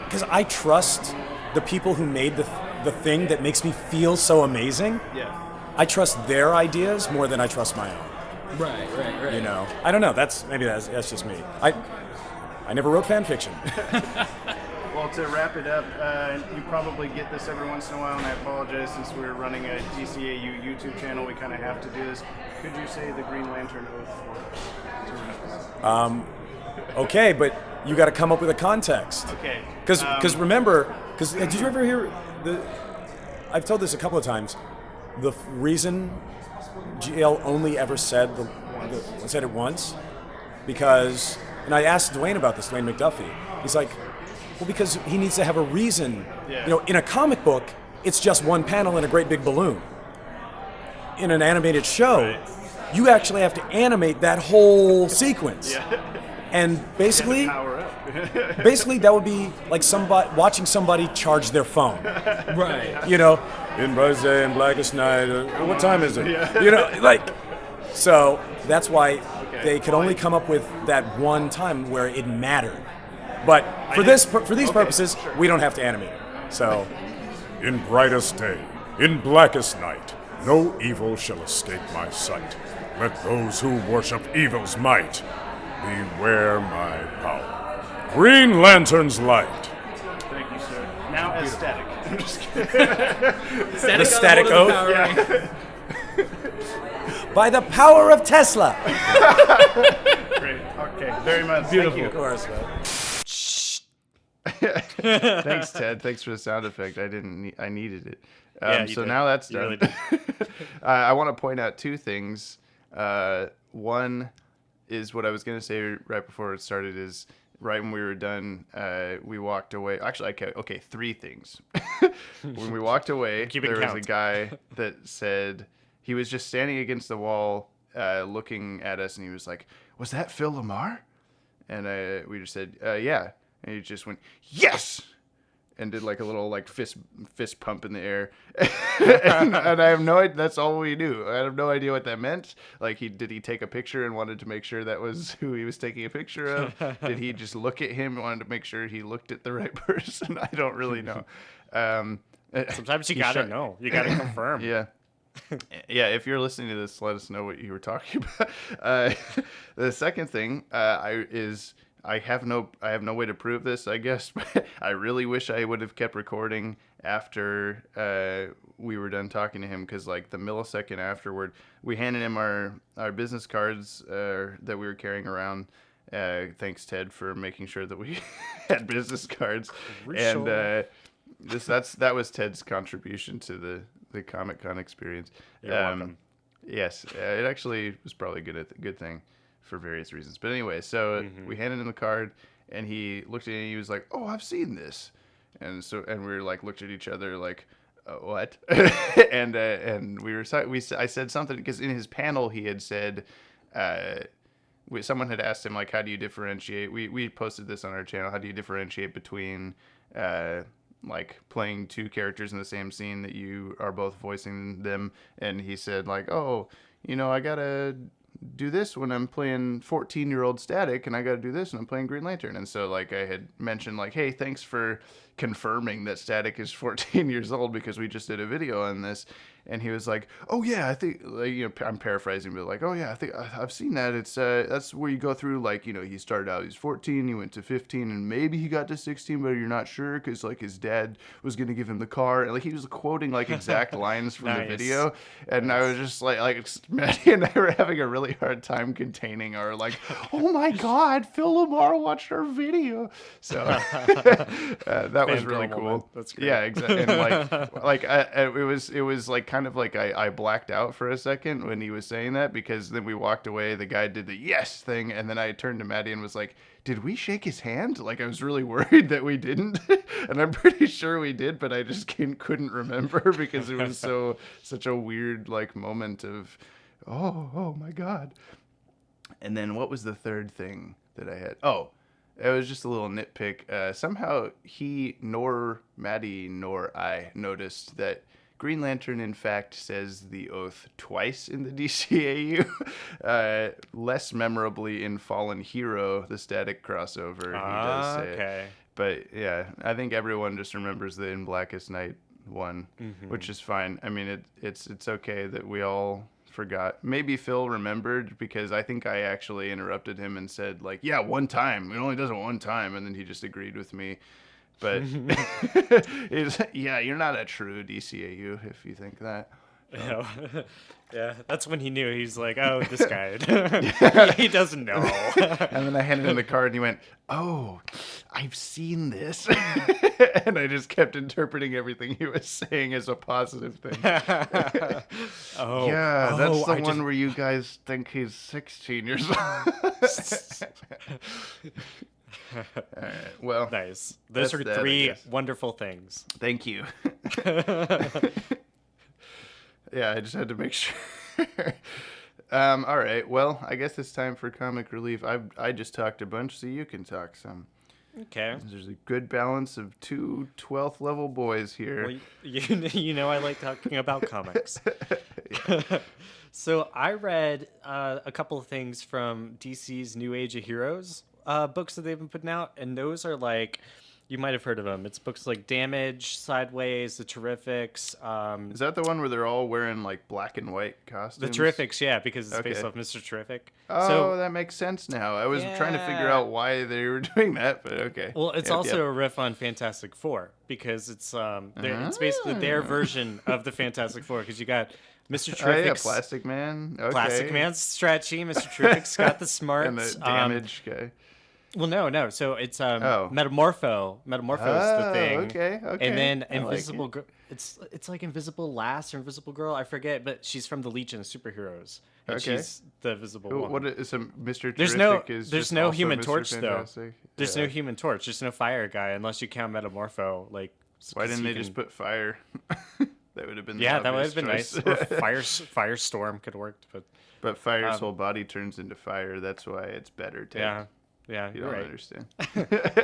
Because I trust the people who made the thing that makes me feel so amazing. Yeah. I trust their ideas more than I trust my own. Right. I don't know. That's just me. I never wrote fan fiction. Well, to wrap it up, you probably get this every once in a while, and I apologize since we're running a DCAU YouTube channel, we kind of have to do this. Could you say the Green Lantern oath for us? Okay, but you got to come up with a context. Okay. Because remember, did you ever hear I've told this a couple of times. The reason GL only ever said it once, because, and I asked Dwayne about this, Dwayne McDuffie. He's like, well, because he needs to have a reason. Yeah. In a comic book, it's just one panel and a great big balloon. In an animated show, you actually have to animate that whole sequence. Yeah. And basically, Power up. basically that would be like watching somebody charge their phone. Right. In bright day and blackest night. What time is it? So that's why they could only come up with that one time where it mattered. But for these purposes, we don't have to animate it. So, in brightest day, in blackest night, no evil shall escape my sight. Let those who worship evil's might beware my power. Green Lantern's light. Thank you, sir. Now aesthetic. I'm just kidding. The static oath. Yeah. By the power of Tesla. Great. Okay. Very much. Beautiful. Thank Of you. course, man. Thanks, Ted. Thanks for the sound effect. I needed it. You so did. now that's You done. really did. I want to point out two things. One is what I was going to say right before it started is right when we were done, we walked away. Actually, okay, three things. When we walked away, Keep it there was count. a guy that said he was just standing against the wall looking at us, and he was like, "Was that Phil LaMarr?" And we just said, "Yeah." And he just went, "Yes!" And did like a little like fist pump in the air. and I have no idea. That's all we knew. I have no idea what that meant. Like, did he take a picture and wanted to make sure that was who he was taking a picture of? Did he just look at him and wanted to make sure he looked at the right person? I don't really know. Sometimes you gotta know. You gotta confirm. Yeah. Yeah, if you're listening to this, let us know what you were talking about. The second thing is I have no way to prove this, I guess, but I really wish I would have kept recording after we were done talking to him, because like the millisecond afterward, we handed him our business cards that we were carrying around. Thanks, Ted, for making sure that we had business cards. And that was Ted's contribution to the Comic-Con experience. You're welcome. Yes, it actually was probably a good thing for various reasons. But anyway, so we handed him the card, and he looked at it, and he was like, "Oh, I've seen this," and we were like looked at each other like, "What?" and I said something because in his panel he had said, someone had asked him like, "How do you differentiate?" We posted this on our channel. How do you differentiate between like playing two characters in the same scene that you are both voicing them? And he said like, "Oh, I gotta do this when I'm playing 14-year-old Static, and I gotta do this when I'm playing Green Lantern." And so like I had mentioned like, "Hey, thanks for confirming that Static is 14 years old because we just did a video on this." And he was like, "Oh yeah, I think," like, I'm paraphrasing, but like, "Oh yeah, I think I've seen that. It's that's where you go through like, he started out, he's 14, he went to 15, and maybe he got to 16, but you're not sure because like his dad was gonna give him the car." And like he was quoting like exact lines from Nice. the video, and I was just like Maddie and I were having a really hard time containing our like, "Oh my God, Phil LaMarr watched our video." So that was really cool. moment. That's great. Yeah, exactly. And it was like kind of like I blacked out for a second when he was saying that, because then we walked away, the guy did the yes thing, and then I turned to Maddie and was like, "Did we shake his hand?" Like I was really worried that we didn't. And I'm pretty sure we did, but I just couldn't remember because it was such a weird like moment of oh my God. And then what was the third thing that I had? Oh, it was just a little nitpick. Somehow he nor Maddie nor I noticed that Green Lantern, in fact, says the oath twice in the DCAU. Less memorably in Fallen Hero, the Static crossover, he does say okay. it. But yeah, I think everyone just remembers the In Blackest Night one, which is fine. I mean, it's okay that we all forgot. Maybe Phil remembered, because I think I actually interrupted him and said like, "Yeah, one time. It only does it one time," and then he just agreed with me. But yeah, you're not a true DCAU if you think that. Yeah, that's when he knew. He's like, "Oh, this guy, he doesn't know." And then I handed him the card, and he went, "Oh, I've seen this." And I just kept interpreting everything he was saying as a positive thing. Oh, Yeah, that's the I one where you guys think he's 16 years old. All right, well, nice. Those are that's that, I three guess. wonderful things. Thank you. Yeah, I just had to make sure. All right, well, I guess it's time for comic relief. I just talked a bunch, so you can talk some. Okay. There's a good balance of two 12th level boys here. Well, you know I like talking about comics. So I read a couple of things from DC's New Age of Heroes books that they've been putting out, and those are like You might have heard of them. It's books like Damage, Sideways, The Terrifics. Is that the one where they're all wearing like black and white The costumes? Terrifics, yeah, because it's based Okay. off Mr. Terrific. Oh, So, that makes sense now. I was trying to figure Yeah. out why they were doing that, but okay. well, it's Yep, also yep. a riff on Fantastic Four because it's basically their version of the Fantastic Four because you got Mr. Oh, yeah, Terrific's Plastic Man. Okay. Plastic Man's stretchy, Mr. Terrific's got the smarts. And the Damage guy. Well, no. So it's Oh. Metamorpho. Metamorpho is the thing. Okay. And then I like Invisible it. Girl. It's like Invisible Lass or Invisible Girl. I forget, but she's from the Legion of Superheroes. And Okay. she's the Visible Woman. What is a Mr. There's Terrific no- is there's just no also Human Mr. Torch, though. Fantastic? There's Yeah. no Human Torch. There's no Fire guy unless you count Metamorpho. Like, Why 'cause didn't he they just can- put fire? That would have been Yeah, the that would obvious have been nice. choice. Or Firestorm could have worked, but But Fire's whole body turns into fire. That's why it's better. Ted. yeah, You you're don't right. understand.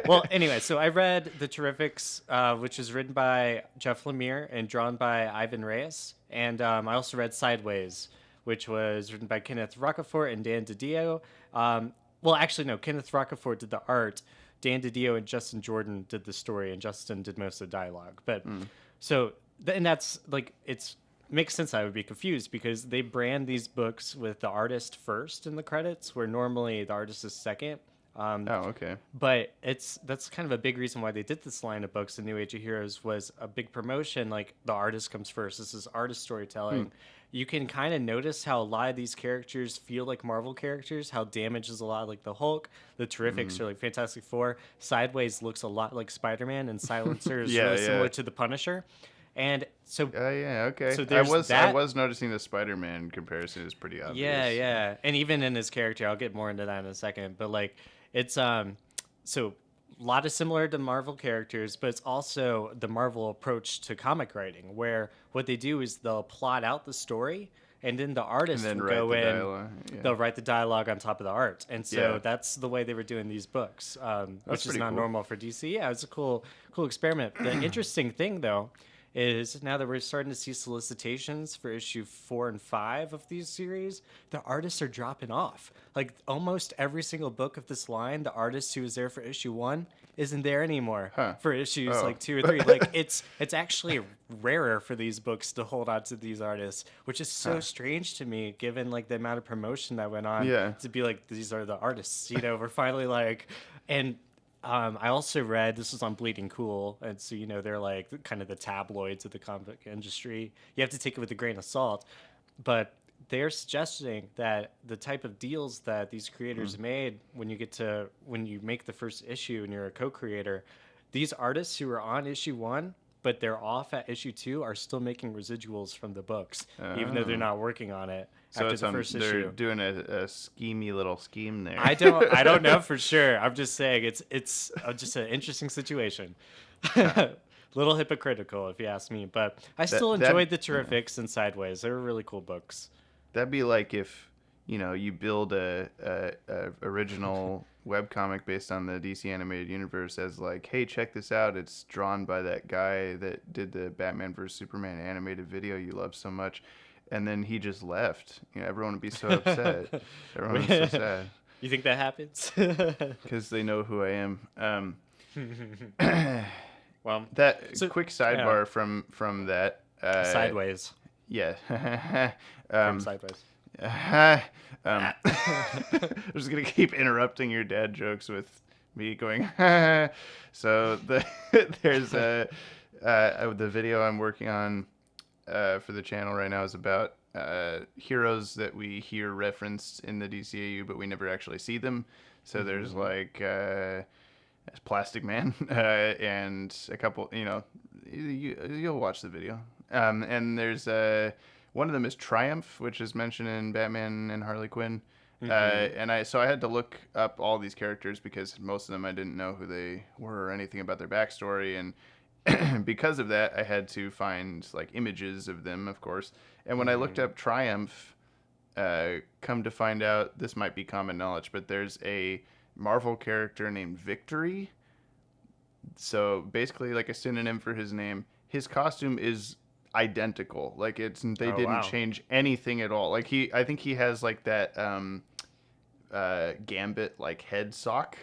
Well, anyway, so I read The Terrifics, which is written by Jeff Lemire and drawn by Ivan Reyes. And I also read Sideways, which was written by Kenneth Rocafort and Dan DiDio. Well, actually, no, Kenneth Rocafort did the art. Dan DiDio and Justin Jordan did the story, and Justin did most of the dialogue. But so, and that's like, it's makes sense I would be confused because they brand these books with the artist first in the credits, where normally the artist is second. Oh, okay. But that's kind of a big reason why they did this line of books. The New Age of Heroes was a big promotion. Like the artist comes first. This is artist storytelling. You can kind of notice how a lot of these characters feel like Marvel characters. How Damage is a lot like the Hulk. The Terrifics are like Fantastic Four. Sideways looks a lot like Spider-Man, and Silencer is Yeah, really yeah. similar to the Punisher. And so Yeah, okay. So I there's was that. noticing the Spider-Man comparison is pretty obvious. yeah. And even in his character, I'll get more into that in a second. But like, it's so a lot of similar to Marvel characters, but it's also the Marvel approach to comic writing, where what they do is they'll plot out the story, and then the artist And then will write go the in. dialogue, yeah. They'll write the dialogue on top of the art, and so Yeah. that's the way they were doing these books, which is pretty not cool. normal for DC. Yeah, it's a cool experiment. The interesting thing, though, is now that we're starting to see solicitations for issue 4 and 5 of these series, the artists are dropping off. Like almost every single book of this line, the artist who was there for issue 1 isn't there anymore for issues Oh. like 2 or 3. Like it's actually rarer for these books to hold on to these artists, which is so strange to me given like the amount of promotion that went on Yeah. to be like, these are the artists, you know. We're finally like, and I also read, this was on Bleeding Cool, and so, you know, they're like kind of the tabloids of the comic industry. You have to take it with a grain of salt, but they're suggesting that the type of deals that these creators made when you make the first issue and you're a co-creator, these artists who are on issue 1 but they're off at issue 2 are still making residuals from the books, even though they're not working on it So after it's the first they're issue. doing a schemey little scheme there. I don't know for sure. I'm just saying it's just an interesting situation. Little hypocritical, if you ask me, but I still that- enjoyed the Terrifics and Sideways. They were really cool books. That'd be like if you build a original webcomic based on the DC animated universe as like, hey, check this out. It's drawn by that guy that did the Batman vs Superman animated video you love so much, and then he just left. Everyone would be so upset. Everyone would be so sad You think that happens? because they know who I am. Well, That quick sidebar from that. Sideways. Yeah. From Sideways. I'm just gonna keep interrupting your dad jokes with me going. So there's the video I'm working on for the channel right now is about heroes that we hear referenced in the DCAU, but we never actually see them. So there's like Plastic Man and a couple. You'll watch the video. And there's one of them is Triumph, which is mentioned in Batman and Harley Quinn. And I had to look up all these characters because most of them I didn't know who they were or anything about their backstory, and because of that I had to find like images of them, of course. And when I looked up Triumph, come to find out, this might be common knowledge, but there's a Marvel character named Victory. So basically like a synonym for his name. His costume is identical. Like they didn't change anything at all. Like I think he has like that Gambit like head sock,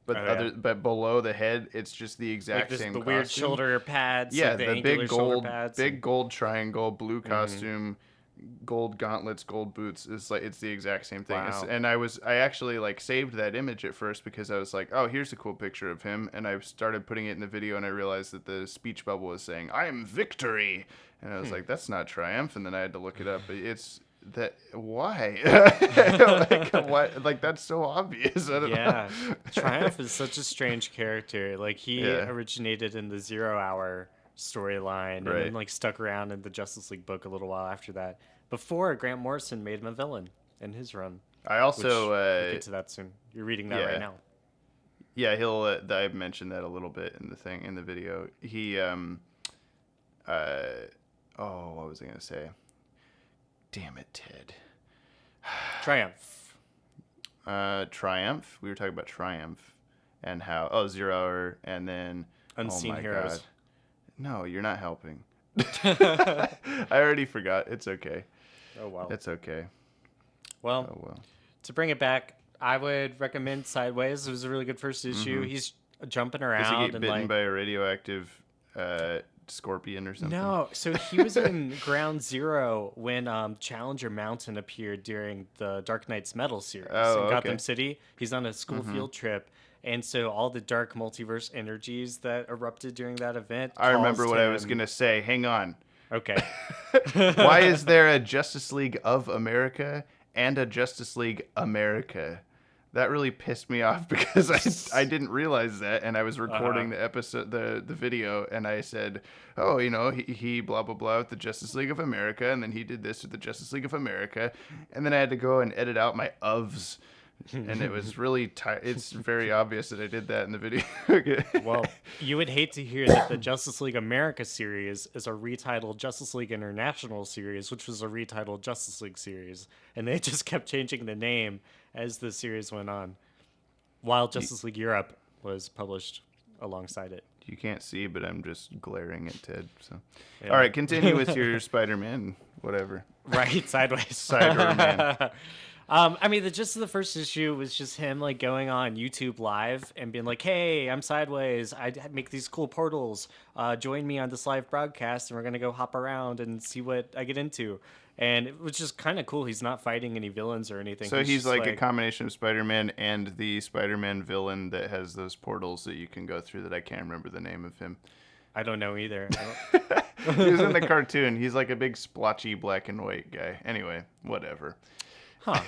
but below the head, it's just the exact same the costume. weird shoulder pads. Yeah, like the big gold triangle, blue costume, gold gauntlets, gold boots. It's the exact same thing. Wow. And I actually like saved that image at first because I was like, oh, here's a cool picture of him, and I started putting it in the video, and I realized that the speech bubble was saying, "I am victory," and I was like, that's not triumph, and then I had to look it up. It's that why? What? Like that's so obvious. I don't know. Triumph is such a strange character. Like he originated in the 0 Hour storyline and then like stuck around in the Justice League book a little while after that. Before Grant Morrison made him a villain in his run. I also we'll get to that soon. You're reading that right now. Yeah, I mentioned that a little bit in the video. He what was I gonna say? Damn it, Ted. Triumph. Triumph. We were talking about Triumph and how 0 Hour and then Unseen Heroes. God. No, you're not helping. I already forgot. It's okay. Oh well. It's okay. Well, to bring it back, I would recommend Sideways. It was a really good first issue. He's jumping around. Does he get and bitten by a radioactive scorpion or something? No, so he was in Ground Zero when Challenger Mountain appeared during the Dark Knight's Metal series in Gotham City. He's on a school field trip, and so all the dark multiverse energies that erupted during that event. I remember what I was gonna say. Hang on. Okay. Why is there a Justice League of America and a Justice League America? That really pissed me off because I didn't realize that, and I was recording the episode, the video, and I said, oh, he blah blah blah with the Justice League of America, and then he did this with the Justice League of America, and then I had to go and edit out my ofs, and it was really it's very obvious that I did that in the video. Well, you would hate to hear that the Justice League America series is a retitled Justice League International series, which was a retitled Justice League series, and they just kept changing the name as the series went on, while Justice League Europe was published alongside it. You can't see, but I'm just glaring at Ted. So, all right, continue with your Spider-Man, whatever. Right, Sideways. Spider-Man. I mean, the gist of the first issue was just him like going on YouTube Live and being like, "Hey, I'm Sideways. I make these cool portals. Join me on this live broadcast, and we're gonna go hop around and see what I get into." And it was just kind of cool. He's not fighting any villains or anything. So he's like a combination of Spider-Man and the Spider-Man villain that has those portals that you can go through. That I can't remember the name of him. I don't know either. He was in the cartoon. He's like a big splotchy black and white guy. Anyway, whatever. Huh.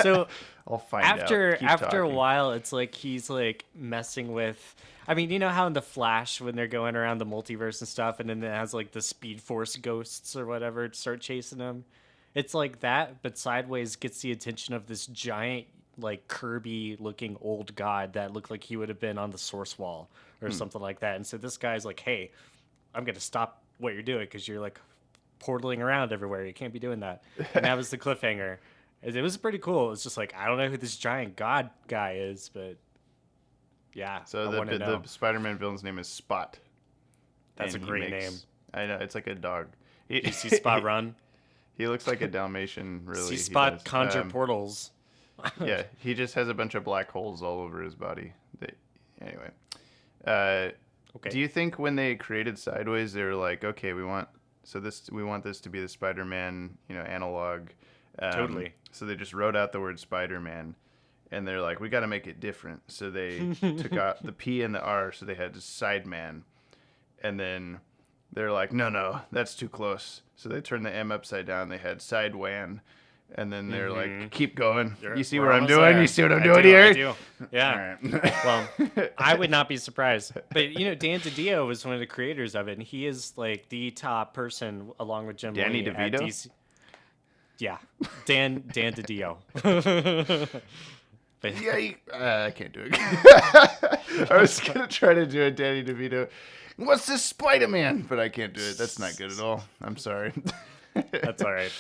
So I'll find out. After a while, it's like he's like messing with. I mean, you know how in the Flash when they're going around the multiverse and stuff, and then it has like the Speed Force ghosts or whatever to start chasing him. It's like that, but Sideways gets the attention of this giant, like Kirby-looking old god that looked like he would have been on the Source Wall or something like that. And so this guy's like, "Hey, I'm gonna stop what you're doing because you're like portaling around everywhere. You can't be doing that." And that was the cliffhanger. It was pretty cool. It was just like, I don't know who this giant god guy is, but yeah. So the Spider-Man villain's name is Spot. That's a great name. I know, it's like a dog. You see Spot run? He looks like a Dalmatian, really. See Spot conjure portals. Yeah, he just has a bunch of black holes all over his body. Anyway. Okay. Do you think when they created Sideways, they were like, okay, we want this to be the Spider-Man, analog. Totally. So they just wrote out the word Spider-Man, and they're like, we got to make it different. So they took out the P and the R, so they had Sideman. And then they're like, no, that's too close. So they turned the M upside down. They had Sidewan. And then they're like, keep going. You see what I'm doing? You see what I'm doing here? I do. Yeah. All right. Well, I would not be surprised. But, Dan DiDio was one of the creators of it, and he is, like, the top person, along with Jim Danny Lee DeVito? at DC. Yeah. Dan DiDio. But, Yeah, I can't do it. I was going to try to do a Danny DeVito. What's this Spider-Man? But I can't do it. That's not good at all. I'm sorry. That's all right.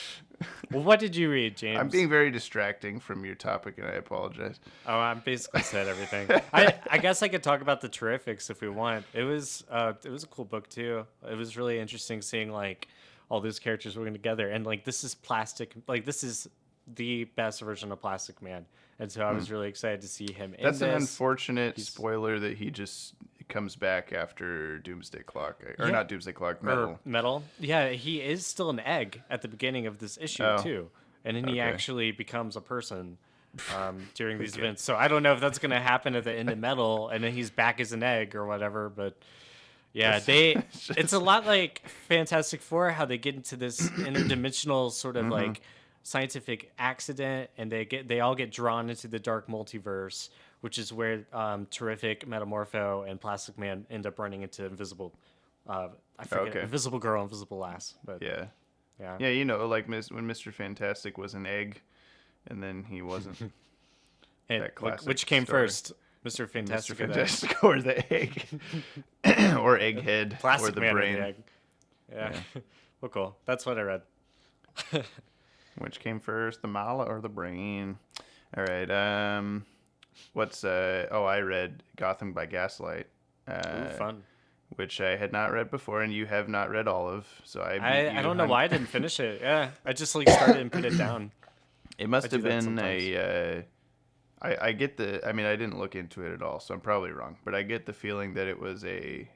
Well, what did you read, James? I'm being very distracting from your topic, and I apologize. Oh, I basically said everything. I guess I could talk about the Terrifics if we want. It was a cool book too. It was really interesting seeing like all those characters working together, and like this is plastic. Like this is the best version of Plastic Man, and so I was really excited to see him. That's in an this. unfortunate spoiler that he just comes back after Doomsday Clock, or not Doomsday Clock, Metal. Metal. Yeah, he is still an egg at the beginning of this issue too, and then he actually becomes a person during these events. So I don't know if that's going to happen at the end of Metal, and then he's back as an egg or whatever. But yeah, it's a lot like Fantastic Four, how they get into this interdimensional sort of like scientific accident, and they all get drawn into the dark multiverse, which is where Terrific, Metamorpho, and Plastic Man end up running into Invisible. I forget Invisible Girl, Invisible Lass. But Yeah, yeah. you know, like when Mr. Fantastic was an egg, and then he wasn't. And that classic which came story. first, Mr. Fantastic, Mr. Fantastic or the egg, or Egghead, Plastic or the Man brain. and the egg. Yeah. Well, cool. That's what I read. Which came first, the mala or the brain? All right. What's I read Gotham by Gaslight. Ooh, fun. Which I had not read before, and you have not read all of. So I don't know why I didn't finish it. Yeah, I just started and put it down. It must I do have that been sometimes. I get the. I mean, I didn't look into it at all, so I'm probably wrong. But I get the feeling that it was they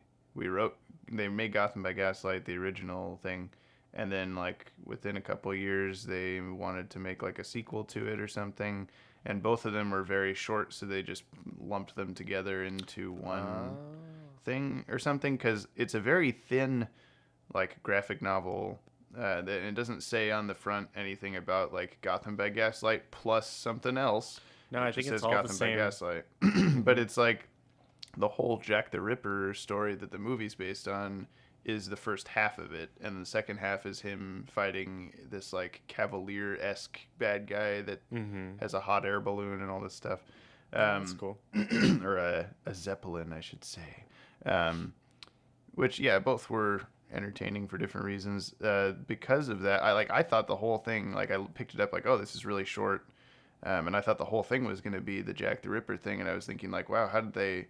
made Gotham by Gaslight, the original thing, and then like within a couple of years they wanted to make like a sequel to it or something, and both of them were very short, so they just lumped them together into one thing or something, because it's a very thin like graphic novel. And it doesn't say on the front anything about like Gotham by Gaslight plus something else. No, I It think just it's says all Gotham the same. by Gaslight. But it's like the whole Jack the Ripper story that the movie's based on is the first half of it, and the second half is him fighting this like Cavalier-esque bad guy that has a hot air balloon and all this stuff. That's cool. Or a Zeppelin, I should say. Which, yeah, both were entertaining for different reasons. Because of that, I thought the whole thing, like I picked it up like, oh, this is really short. And I thought the whole thing was going to be the Jack the Ripper thing, and I was thinking like, wow, how did they,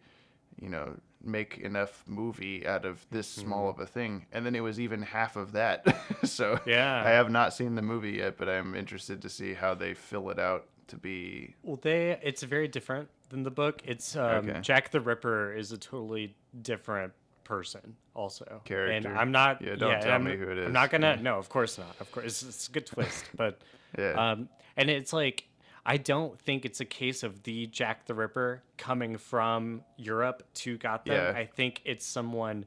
make enough movie out of this small of a thing? And then it was even half of that. So Yeah. I have not seen the movie yet, but I'm interested to see how they fill it out to be. Well, it's very different than the book. It's Jack the Ripper is a totally different person also. Character. And I'm not. Yeah, don't tell me who it is. I'm not gonna. No, of course not. Of course, it's a good twist, but Yeah. and it's like I don't think it's a case of the Jack the Ripper coming from Europe to Gotham. Yeah. I think it's someone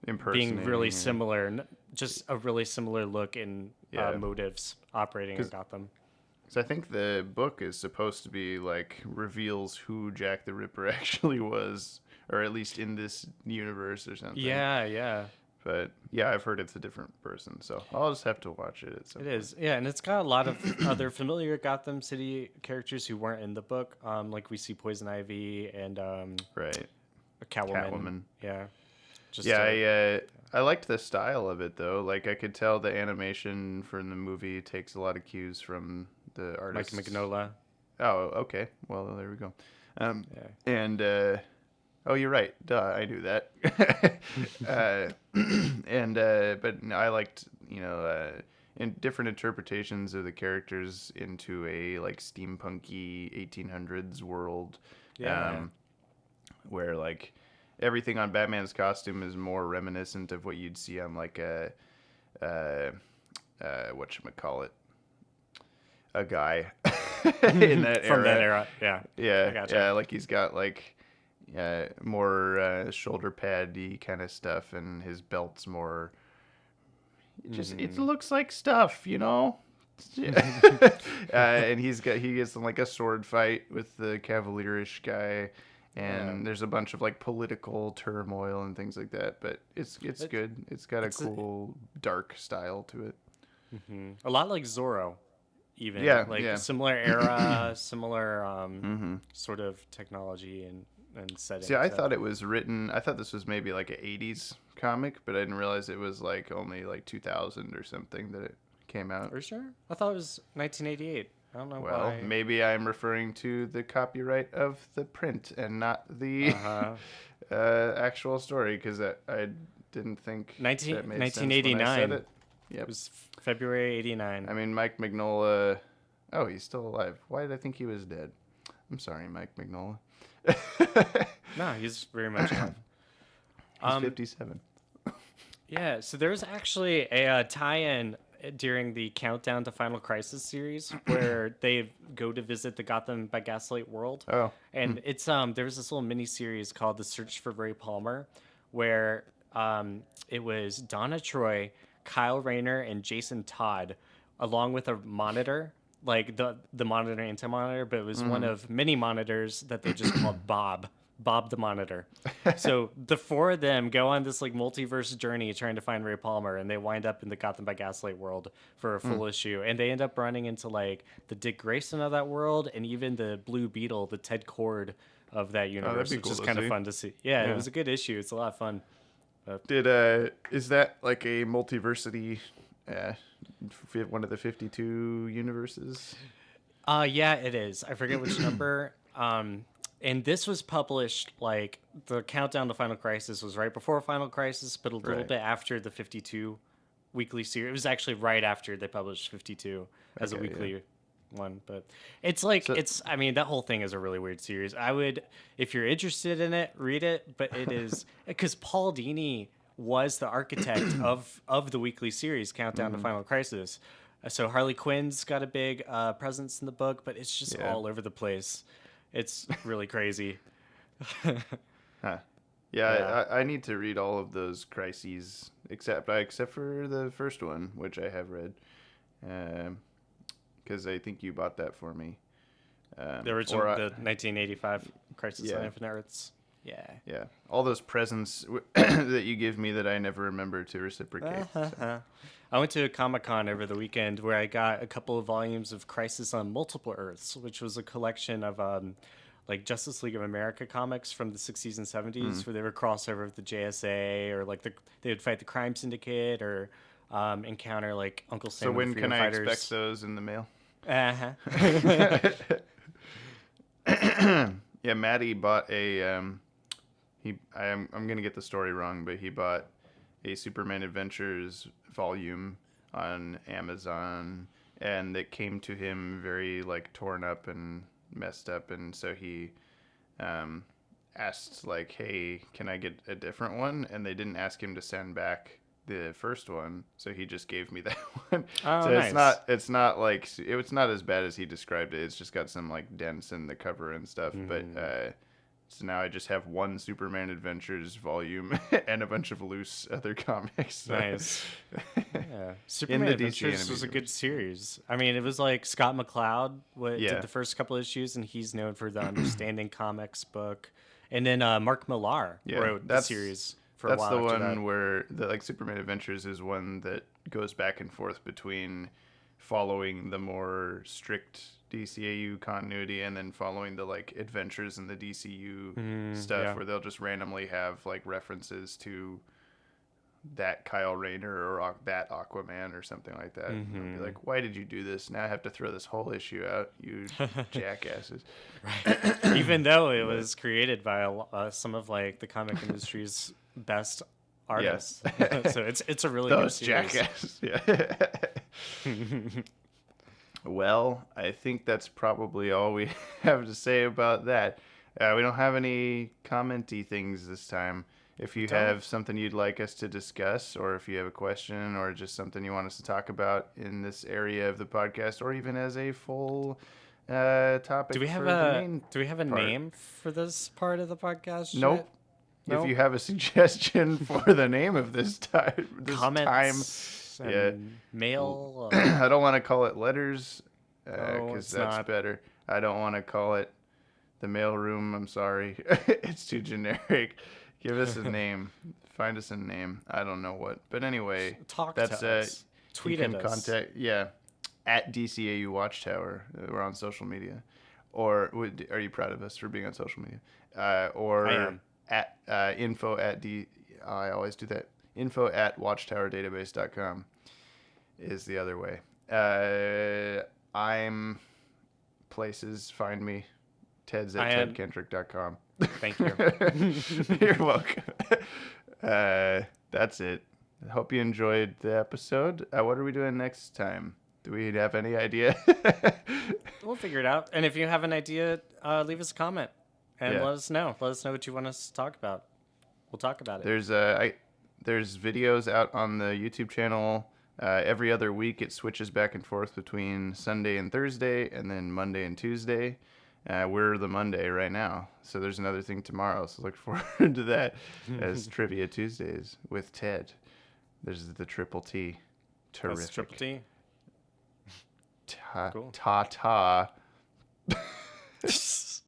being Impersonating really it. similar, just a really similar look and Yeah. motives operating in Gotham. So I think the book is supposed to be like reveals who Jack the Ripper actually was, or at least in this universe or something. Yeah. But yeah, I've heard it's a different person, so I'll just have to watch it at some It point. is, yeah, and it's got a lot of other familiar Gotham City characters who weren't in the book. Like we see Poison Ivy and Right. Catwoman. Yeah. Just I liked the style of it though. Like I could tell the animation from the movie takes a lot of cues from the Mike artist. Mignola. Oh, okay. Well, there we go. And oh, you're right. Duh, I knew that. But no, I liked, in different interpretations of the characters into a like steampunky 1800s world. Yeah. Where like everything on Batman's costume is more reminiscent of what you'd see on like a whatchamacallit, a guy in that era. From that era, yeah. Yeah, I gotcha. yeah, like he's got like more shoulder paddy kind of stuff, and his belt's more. It looks like stuff, and he gets in like a sword fight with the Cavalierish guy, and there's a bunch of like political turmoil and things like that. But it's good. It's got a cool dark style to it. A lot like Zorro, even. Yeah, Like yeah. similar era, similar sort of technology and setting. See, I so- thought it was written. I thought this was maybe like an '80s comic, but I didn't realize it was like only like 2000 or something that it came out. Are you sure? I thought it was 1988. I don't know Well, why. maybe I'm referring to the copyright of the print and not the actual story, because I didn't think that made sense when I said 1989. it. Yep. It was February '89. I mean, Mike Mignola. Oh, he's still alive. Why did I think he was dead? I'm sorry, Mike Mignola. No, he's very much alive. He's 57. Yeah, so there's actually a tie-in during the Countdown to Final Crisis series where they go to visit the Gotham by Gaslight world. Oh. And it's there was this little mini series called The Search for Ray Palmer where it was Donna Troy, Kyle Rayner, and Jason Todd along with a monitor, like the monitor anti-monitor, but it was one of many monitors that they just called Bob the Monitor. So the four of them go on this like multiverse journey trying to find Ray Palmer, and they wind up in the Gotham by Gaslight world for a full issue, and they end up running into like the Dick Grayson of that world and even the Blue Beetle, the Ted Cord of that universe, be which cool is to kind of see. fun to see. Yeah, it was a good issue. It's a lot of fun. Is that like a multiversity, one of the 52 universes? Yeah, it is. I forget which number. And this was published, like, the Countdown to Final Crisis was right before Final Crisis, but a little Right. bit after the 52 weekly series. It was actually right after they published 52 as a Okay, weekly one. But it's like, I mean, that whole thing is a really weird series. I would, if you're interested in it, read it. But it is, because Paul Dini was the architect of the weekly series, Countdown to Final Crisis. So Harley Quinn's got a big presence in the book, but it's just all over the place. It's really crazy. Huh. Yeah. I need to read all of those crises except for the first one, which I have read, because I think you bought that for me. The original, the 1985 Crisis on Infinite Earths. Yeah. Yeah, all those presents that you give me that I never remember to reciprocate. So. I went to a Comic-Con over the weekend where I got a couple of volumes of Crisis on Multiple Earths, which was a collection of like Justice League of America comics from the 60s and 70s where they were crossover with the JSA, or like they would fight the Crime Syndicate, or encounter like Uncle Sam. So and when the Freedom can Fighters. I expect those in the mail? Yeah, Maddie bought a I'm gonna get the story wrong, but he bought a Superman Adventures volume on Amazon, and it came to him very like torn up and messed up, and so he asked like, "Hey, can I get a different one?" And they didn't ask him to send back the first one, so he just gave me that one. Oh, so nice. it's not like it's not as bad as he described it. It's just got some like dents in the cover and stuff, but so now I just have one Superman Adventures volume and a bunch of loose other comics. So. Nice. Yeah. Superman the DC Adventures animated was a good universe. series. I mean, it was like Scott McCloud Yeah. did the first couple issues, and he's known for the Understanding Comics book. And then Mark Millar wrote the series for a while. That's the after one that. where the like Superman Adventures is one that goes back and forth between following the more strict DCAU continuity and then following the like adventures in the DCU stuff where they'll just randomly have like references to that Kyle Rayner or that Aquaman or something like that. And they'll be like, "Why did you do this? Now I have to throw this whole issue out, you jackasses." Even though it was created by some of like the comic industry's best artists. So it's a really Those good series. jackasses. Yeah. Well, I think that's probably all we have to say about that. We don't have any commenty things this time. If you have something you'd like us to discuss, or if you have a question, or just something you want us to talk about in this area of the podcast, or even as a full topic, Do we have a part. name for this part of the podcast? Nope. yet? Nope. If you have a suggestion for the name of this time, Comments yeah. and mail. I don't want to call it letters No, because it's that's not. better. I don't want to call it the mail room. I'm sorry. It's too generic. Give us a name. Find us a name. I don't know what. But anyway, Talk that's to us. Tweet you at can us. contact at DCAU Watchtower. We're on social media. Or are you proud of us for being on social media? Or I am. at info at d. I always do that. Info at watchtowerdatabase.com is the other way. I'm places. Find me. Ted's at tedkendrick.com. Thank you. You're welcome. That's it. I hope you enjoyed the episode. What are we doing next time? Do we have any idea? We'll we'll figure it out. And if you have an idea, leave us a comment and let us know. Let us know what you want us to talk about. We'll talk about it. There's videos out on the YouTube channel. Every other week, it switches back and forth between Sunday and Thursday, and then Monday and Tuesday. We're the Monday right now, so there's another thing tomorrow. So look forward to that as Trivia Tuesdays with Ted. There's the Triple T. Terrific. That's Triple T. Ta.